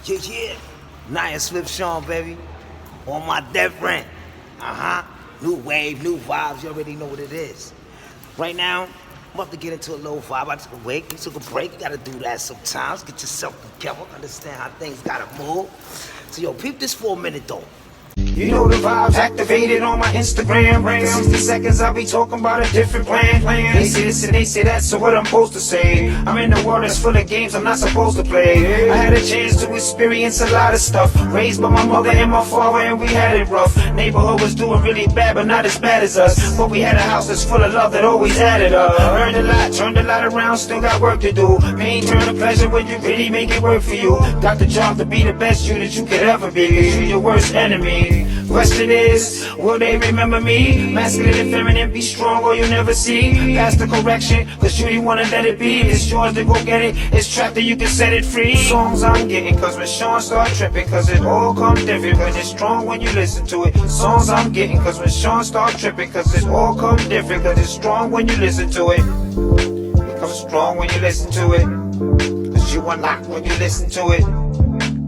Yeah, yeah. Nia Swift Sean, baby. On my different. New wave, new vibes. You already know what it is. Right now, I'm about to get into a low vibe. I took a break. You took a break. You gotta do that sometimes. Get yourself together. Understand how things gotta move. So, yo, peep this for a minute, though. You know the vibes activated on my Instagram. For 60 seconds I'll be talking about a different plan. They say this and they say that, so what I'm supposed to say? I'm in the world that's full of games I'm not supposed to play. I had a chance to experience a lot of stuff. Raised by my mother and my father and we had it rough. Neighborhood was doing really bad but not as bad as us. But we had a house that's full of love that always added up. Earned a lot, turned a lot around, still got work to do. Pain turned to pleasure when you really make it work for you. Got the job to be the best you that you could ever be. You're your worst enemy. Question is, will they remember me? Masculine and feminine, be strong or you'll never see. Pass the correction, cause you didn't wanna let it be. It's yours to go get it, it's trapped and you can set it free. Songs I'm getting, cause when Sean start tripping, cause it all comes different when it's strong when you listen to it. Songs I'm getting, cause when Sean start tripping, cause it all comes different, cause it's strong when you listen to it. It comes strong when you listen to it, cause you unlock when you listen to it.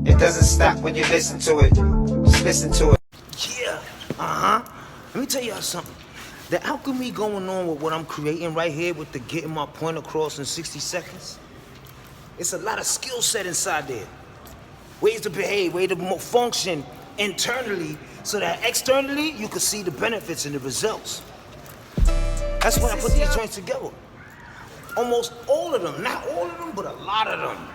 It doesn't stop when you listen to it, just listen to it. Yeah, Let me tell y'all something. The alchemy going on with what I'm creating right here with the getting my point across in 60 seconds, it's a lot of skill set inside there. Ways to behave, way to function internally so that externally you can see the benefits and the results. That's when I put these joints together. Almost all of them, not all of them, but a lot of them.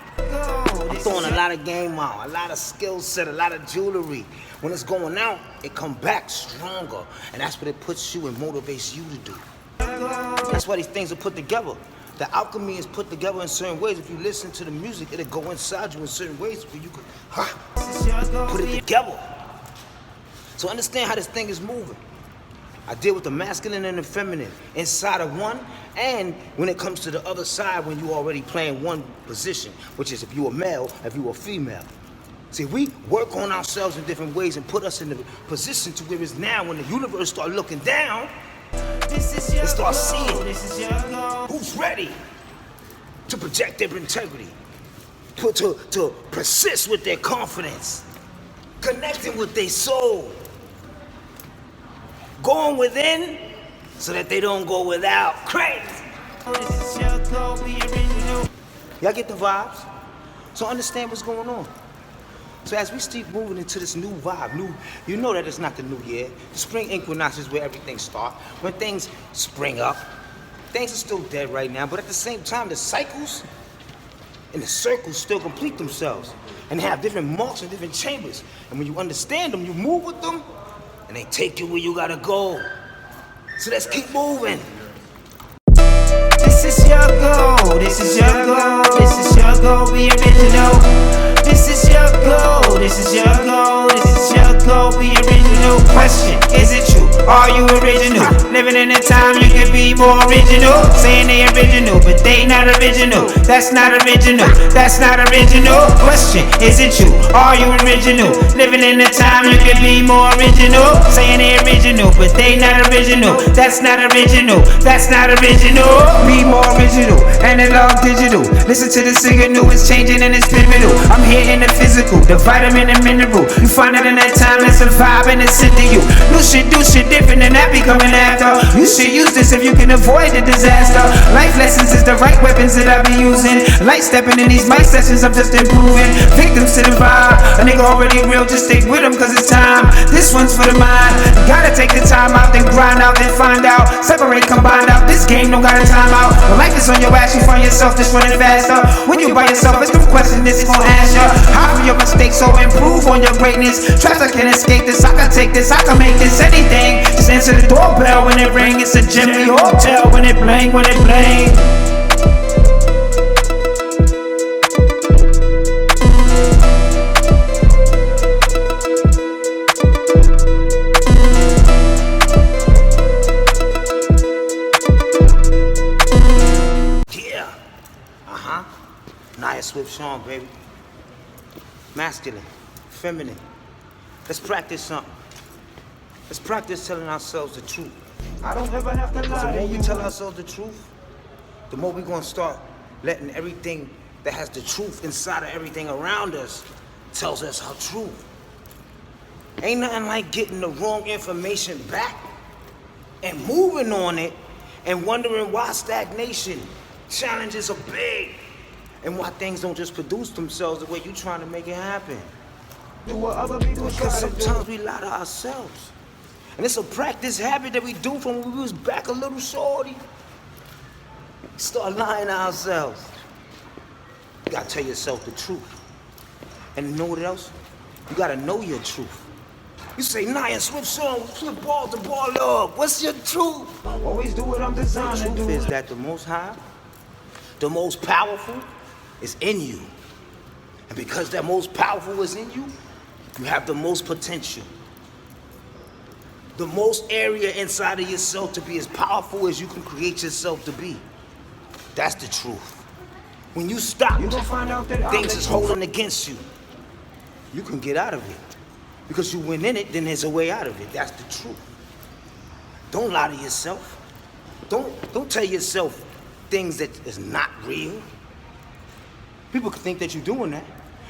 I'm throwing a lot of game out, a lot of skill set, a lot of jewelry. When it's going out, it come back stronger. And that's what it puts you and motivates you to do. That's why these things are put together. The alchemy is put together in certain ways. If you listen to the music, it'll go inside you in certain ways where you can put it together. So understand how this thing is moving. I deal with the masculine and the feminine inside of one, and when it comes to the other side, when you already playing one position, which is if you a male, if you a female. See, we work on ourselves in different ways and put us in the position to where it's now when the universe start looking down, they start seeing who's ready to project their integrity, to persist with their confidence, connecting with their soul, going within so that they don't go without. Crazy. Y'all get the vibes? So understand what's going on. So as we keep moving into this new vibe, you know that it's not the new year. The spring equinox is where everything starts. When things spring up, things are still dead right now, but at the same time, the cycles and the circles still complete themselves and have different marks and different chambers. And when you understand them, you move with them, and they take you where you gotta go. So let's keep moving. This is your goal, this is your goal, this is your goal, be original. This is your goal, this is your goal, this is your goal, be original. Question, is it true? Are you original? Living in a time you can be more original. Saying they original, but they not original. That's not original, that's not original. Question, is it true? Are you original? Living in a time you can be more original. Saying they original, but they not original. That's not original, that's not original. Be more original, analog digital. Listen to the signal, it's changing and it's pivotal. I'm here in the physical, the vitamin and mineral. You find it in that time, it's a vibe and it's into you. New shit, do shit different and that be coming after. You should use this if you can avoid the disaster. Life lessons is the right weapons that I be using. Light stepping in these mic sessions, I'm just improving. Victims to the vibe, a nigga already real, just stick with him cause it's time. This one's for the mind. You gotta take the time out, then grind out, then find out. Separate, combine out, this game don't got a time out. When life is on your ass, you find yourself just running faster. When you by yourself, it's no question this gon' ask ya. How from your mistakes, so improve on your greatness. Traps, I can escape this, I can take this, I can make this anything. Just answer the doorbell when it ring. It's a Jimmy Hotel when it bling, when it bling. Nia Swift Sean, baby. Masculine, feminine. Let's practice something. Let's practice telling ourselves the truth. I don't ever have to lie. The more we tell ourselves the truth, the more we're gonna start letting everything that has the truth inside of everything around us tells us our truth. Ain't nothing like getting the wrong information back and moving on it and wondering why stagnation, challenges are big, and why things don't just produce themselves the way you trying to make it happen. Do what other people try Because to do. sometimes we lie to ourselves. And it's a practice habit that we do from when we was back a little shorty. Start lying to ourselves. You gotta tell yourself the truth. And you know what else? You gotta know your truth. You say, Nia Swift song, flip ball to ball up. What's your truth? Always do what I'm designed The to truth do. is that the most high, the most powerful is in you. And because that most powerful is in you, you have the most potential. The most area inside of yourself to be as powerful as you can create yourself to be. That's the truth. When you stop, You gon' find out that I'm things the is truth. holding against you. You can get out of it. Because you went in it, then there's a way out of it. That's the truth. Don't lie to yourself. Don't tell yourself things that is not real. People can think that you're doing that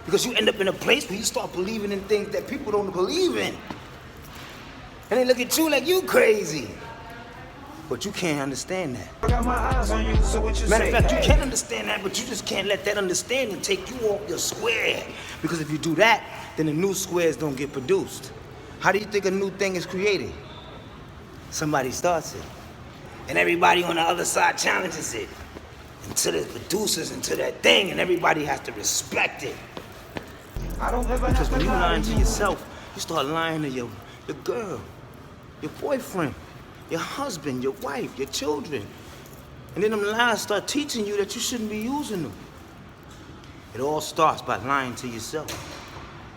because you end up in a place where you start believing in things that people don't believe in. And they look at you like you crazy. But you can't understand that. I got my eyes on you, so what you Matter say? of fact, you Hey. can understand that, but you just can't let that understanding take you off your square. Because if you do that, then the new squares don't get produced. How do you think a new thing is created? Somebody starts it. And everybody on the other side challenges it. Until it produces into that thing, and everybody has to respect it. I don't ever Because have when to you lie lying to to you. yourself, you start lying to your girl, your boyfriend, your husband, your wife, your children. And then them lies start teaching you that you shouldn't be using them. It all starts by lying to yourself.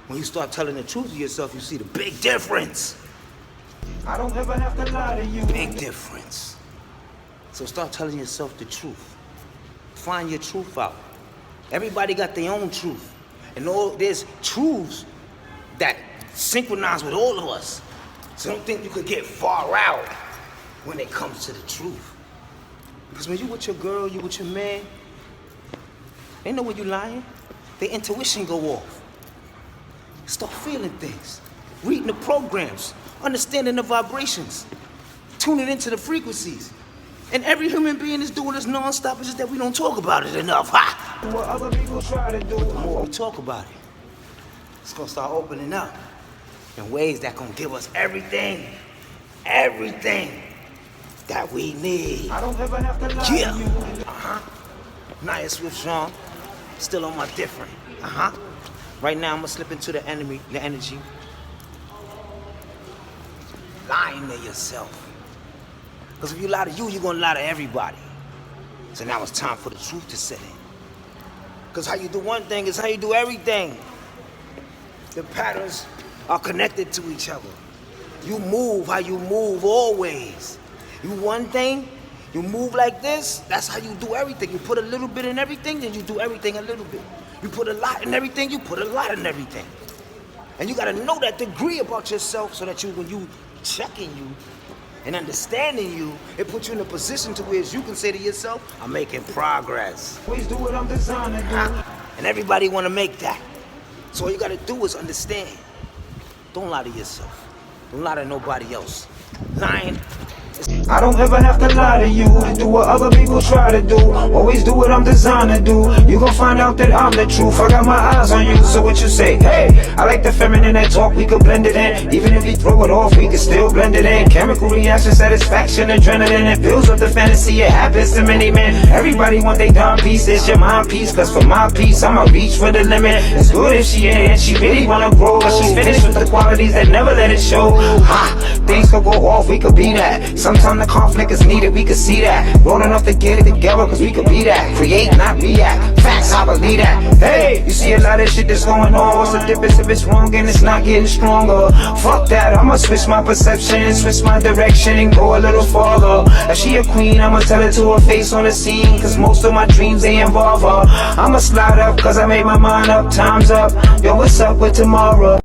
When you start telling the truth to yourself, you see the big difference. I don't ever have to lie to you. Big difference. So start telling yourself the truth. Find your truth out. Everybody got their own truth. And there's truths that synchronize with all of us. So don't think you could get far out when it comes to the truth. Because when you with your girl, you with your man, they know when you lying. Their intuition go off. Start feeling things, reading the programs, understanding the vibrations, tuning into the frequencies. And every human being is doing this nonstop. It's just that we don't talk about it enough. Ha! Do what other people try to do. The more we talk about it, it's gonna start opening up in ways that gonna give us everything that we need. I don't ever have to lie Yeah. to you. Nia Swift song, still on my different. Right now, I'm gonna slip into the energy. Lying to yourself. Because if you lie to you, you're gonna lie to everybody. So now it's time for the truth to set in. Because how you do one thing is how you do everything. The patterns are connected to each other. You move how you move always. You one thing, you move like this, that's how you do everything. You put a little bit in everything, then you do everything a little bit. You put a lot in everything, you put a lot in everything. And you gotta know that degree about yourself so that when you checking you and understanding you, it puts you in a position to where you can say to yourself, I'm making progress. Always do what I'm designed to do. And everybody wanna make that. So all you gotta do is understand. Don't lie to yourself. Don't lie to nobody else. Lying. I don't ever have to lie to you. Do what other people try to do. Always do what I'm designed to do. You gon' find out that I'm the truth. I got my eyes on you, so what you say? Hey, I like the feminine that talk, we could blend it in. Even if you throw it off, we can still blend it in. Chemical reaction, satisfaction, adrenaline. It builds up the fantasy, it happens to many men. Everybody want they dime piece, it's your mind piece. Cause for my piece, I'ma reach for the limit. It's good if she ain't, and she really wanna grow. But she's finished with the qualities that never let it show. Ha, things could go off, we could be that. Sometimes the conflict is needed, we could see that. Rolling up to get it together, cause we could be that. Create, not react. Facts, I believe that. Hey, you see a lot of shit that's going on. What's the difference if it's wrong and it's not getting stronger? Fuck that, I'ma switch my perception, switch my direction, and go a little farther. If she a queen, I'ma tell her to her face on the scene. Cause most of my dreams, they involve her. I'ma slide up, cause I made my mind up. Time's up. Yo, what's up with tomorrow?